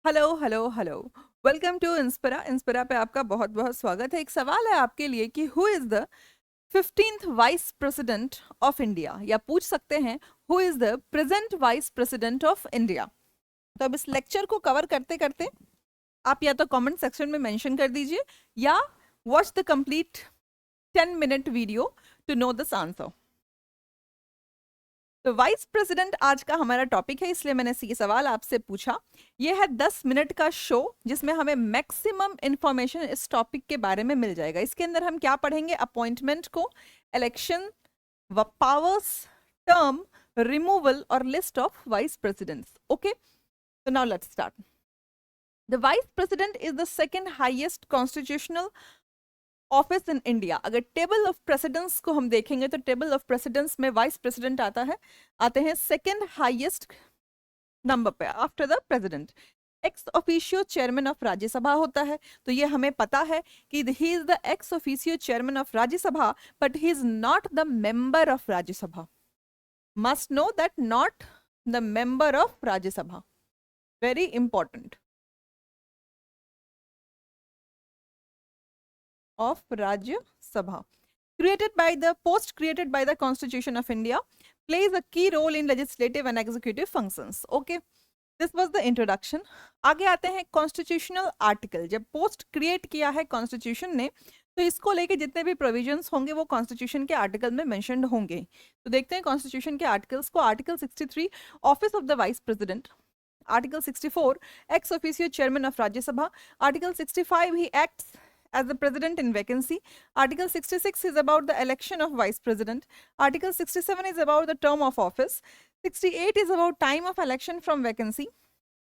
Hello hello hello. Welcome to Inspira. Inspira पे आपका बहुत बहुत स्वागत है। एक सवाल है आपके लिए कि who is the 15th vice president of India, या पूछ सकते हैं who is the present vice president of India. तो अब इस लेक्चर को कवर करते करते आप या तो कमेंट सेक्शन में मेंशन कर दीजिए या watch the complete 10-minute video to know this answer. तो वाइस प्रेसिडेंट आज का हमारा टॉपिक है, इसलिए मैंने ये सवाल आपसे पूछा। ये है 10 मिनट का शो जिसमें हमें मैक्सिमम इंफॉर्मेशन इस टॉपिक के बारे में मिल जाएगा। इसके अंदर हम क्या पढ़ेंगे? अपॉइंटमेंट को, इलेक्शन, व पावर्स, टर्म, रिमूवल और list of vice presidents. Okay, तो now let's start. The vice president is the second highest constitutional office in India. अगर टेबल ऑफ प्रेसिडेंट्स को हम देखेंगे तो टेबल ऑफ प्रेसिडेंट्स में वाइस प्रेसिडेंट आते हैं सेकेंड हाईएस्ट नंबर पे after the president. Ex officio chairman of Rajya Sabha होता है, तो ये हमें पता है कि he is the ex officio chairman of Rajya Sabha, but he is not the member of Rajya Sabha. Must know that, not the member of Rajya Sabha, very important, of Rajya Sabha. Created by the Constitution of India, plays a key role in legislative and executive functions. Okay, this was the introduction. आगे आते हैं constitutional article. जब post create किया है constitution ने, तो इसको लेके जितने भी प्रोविजंस होंगे वो कॉन्स्टिट्यूशन के आर्टिकल में मेंशन्ड होंगे। तो देखते हैं कॉन्स्टिट्यूशन के आर्टिकल्स को। Article 63, office of the vice president. Article 64, x officio chairman of Rajya Sabha. Article 65, he acts as the president in vacancy. Article 66 is about the election of vice president. Article 67 is about the term of office. 68 is about time of election from vacancy.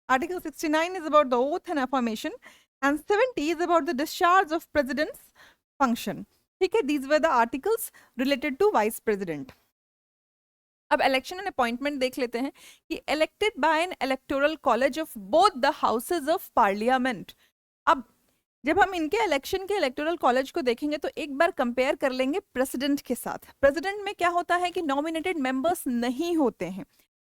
Article 69 is about the oath and affirmation. And 70 is about the discharge of president's function. ठीक है, these were the articles related to vice president. अब election and appointment देख लेते हैं कि elected by N electoral college of both the houses of parliament. अब जब हम इनके इलेक्शन के इलेक्टोरल कॉलेज को देखेंगे तो एक बार कंपेयर कर लेंगे प्रेसिडेंट के साथ। प्रेसिडेंट में क्या होता है कि नॉमिनेटेड मेंबर्स नहीं होते हैं,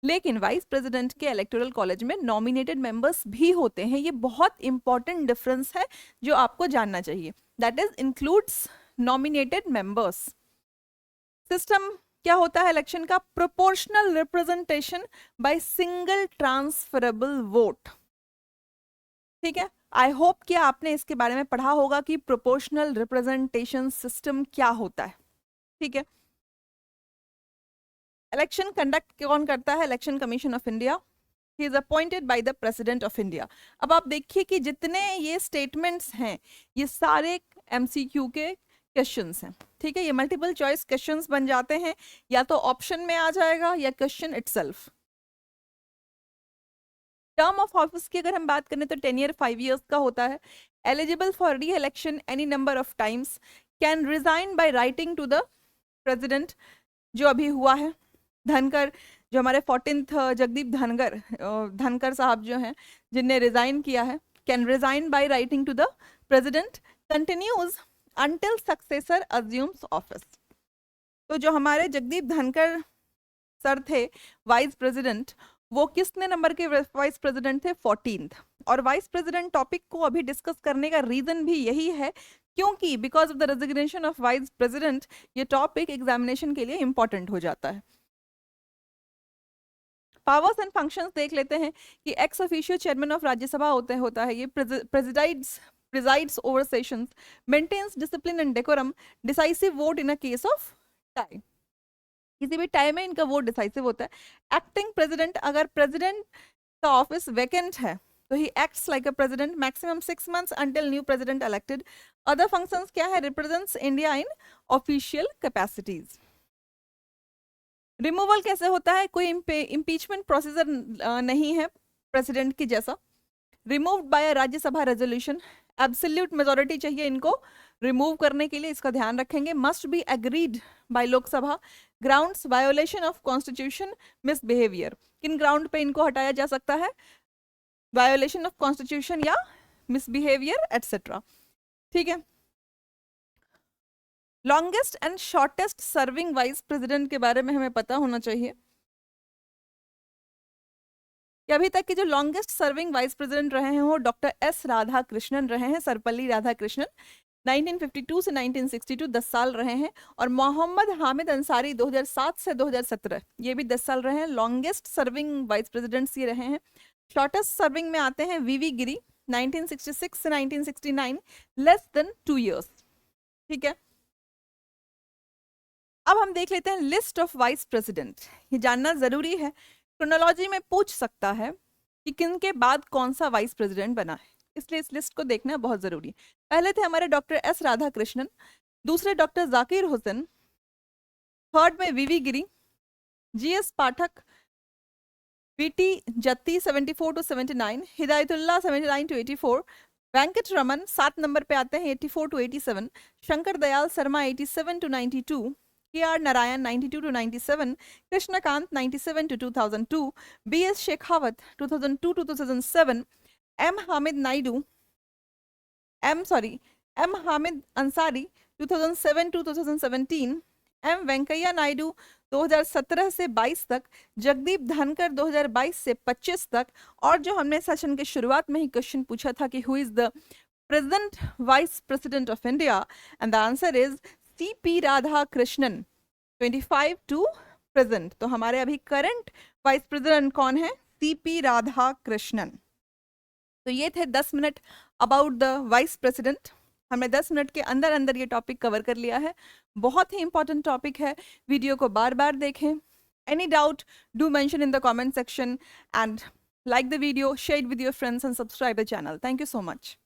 लेकिन वाइस प्रेसिडेंट के इलेक्टोरल कॉलेज में नॉमिनेटेड मेंबर्स भी होते हैं। ये बहुत इंपॉर्टेंट डिफरेंस है जो आपको जानना चाहिए। That is includes nominated members. System क्या होता है इलेक्शन का? Proportional representation by single transferable vote. ठीक है, आई होप कि आपने इसके बारे में पढ़ा होगा कि प्रोपोर्शनल रिप्रेजेंटेशन सिस्टम क्या होता है। ठीक है, इलेक्शन कंडक्ट कौन करता है? Election commission of India. He is appointed by the president of India. अब आप देखिए कि जितने ये स्टेटमेंट्स हैं ये सारे एमसीक्यू के क्वेश्चंस हैं। ठीक है, ये मल्टीपल चॉइस क्वेश्चंस बन जाते हैं, या तो ऑप्शन में आ जाएगा या question itself. Term of office की अगर हम बात करें तो 10 ईयर 5 इयर्स का होता है। Eligible for re election any number of times, can resign by writing to the president, जो अभी हुआ है। धनकर, जो हमारे 14th जगदीप धनकर साहब जो हैं जिनने रिजाइन किया है, can resign by writing to the president, continues until successor assumes office. तो जो हमारे जगदीप धनकर सर थे वाइस प्रेसिडेंट, वो किसने नंबर के वाइस प्रेसिडेंट थे? 14th। और वाइस प्रेसिडेंट टॉपिक को अभी डिस्कस करने का रीजन भी यही है क्योंकि because of the resignation of vice president ये टॉपिक एग्जामिनेशन के लिए इंपॉर्टेंट हो जाता है। पावर्स एंड फंक्शंस देख लेते हैं कि ex officio chairman of Rajya Sabha होता है। ये presides over sessions, maintains discipline and decorum, decisive vote in a case of tie. किसी भी टाइम में इनका वोट डिसाइसिव होता है। एक्टिंग प्रेसिडेंट, अगर प्रेसिडेंट का ऑफिस वैकेंट है तो he acts like a president maximum 6 months until new president elected. Other functions क्या है? Represents India in official capacities. Removal कैसे होता है? कोई इम्पीचमेंट प्रोसीजर नहीं है प्रेसिडेंट की जैसा। Removed by Rajya Sabha resolution, absolute majority चाहिए इनको रिमूव करने के लिए, इसका ध्यान रखेंगे। Must be agreed by Lok Sabha. Grounds violation of constitution, misbehaviour, किन ग्राउंड पे इनको हटाया जा सकता है? वायोलेशन ऑफ कॉन्स्टिट्यूशन या मिसबिहेवियर एटसेट्रा। ठीक है, longest and shortest serving vice president के बारे में हमें पता होना चाहिए। कि अभी तक के जो लॉन्गेस्ट सर्विंग वाइस प्रेसिडेंट रहे हैं वो डॉक्टर एस राधा कृष्णन रहे हैं, सर्वपल्ली राधा कृष्णन। 1952 से 1962 10 साल रहे हैं। और मोहम्मद हामिद अंसारी 2007 से 2017 ये भी 10 साल रहे हैं। लॉन्गेस्ट सर्विंग वाइस प्रेसिडेंट्स ये रहे हैं। शॉर्टेस्ट सर्विंग में आते हैं वीवी गिरी 1966 से 1969, लेस देन 2 इयर्स। ठीक है, अब हम देख लेते हैं लिस्ट ऑफ वाइस प्रेसिडेंट। ये जानना जरूरी है, क्रोनोलॉजी में पूछ सकता है कि किन के बाद कौन सा वाइस प्रेसिडेंट बना है, इसलिए इस लिस्ट को देखना बहुत जरूरी है। पहले थे हमारे डॉक्टर एस राधा कृष्णन, दूसरे डॉक्टर जाकिर हुसैन, थर्ड में VV Giri, GS Pathak, BT Jatti 74 to 79, Hidayatullah 79 to 84, Venkat Raman 7 number पे आते हैं 84 to 87, Shankar Dayal Sharma 87 to 92, K R Narayanan 92 to 97, Krishan Kant 97 to 2002, B S Shekhawat 2002 to 2007, M Hamid Ansari 2007 to 2017, M Venkaiah Naidu 2017 से 22 तक, जगदीप धनकर 2022 से 25 तक। और जो हमने सेशन के शुरुआत में ही क्वेश्चन पूछा था कि who is the present vice president of India, and the answer is CP Radhakrishnan 25 to present. तो हमारे अभी करंट वाइस प्रेसिडेंट कौन है? CP Radhakrishnan. तो ये थे 10 minute about the vice president. हमने 10 मिनट के अंदर अंदर ये टॉपिक कवर कर लिया है। बहुत ही इंपॉर्टेंट टॉपिक है, वीडियो को बार बार देखें। Any doubt do mention in the comment section and like the video, share it with your friends and subscribe the channel. Thank you so much.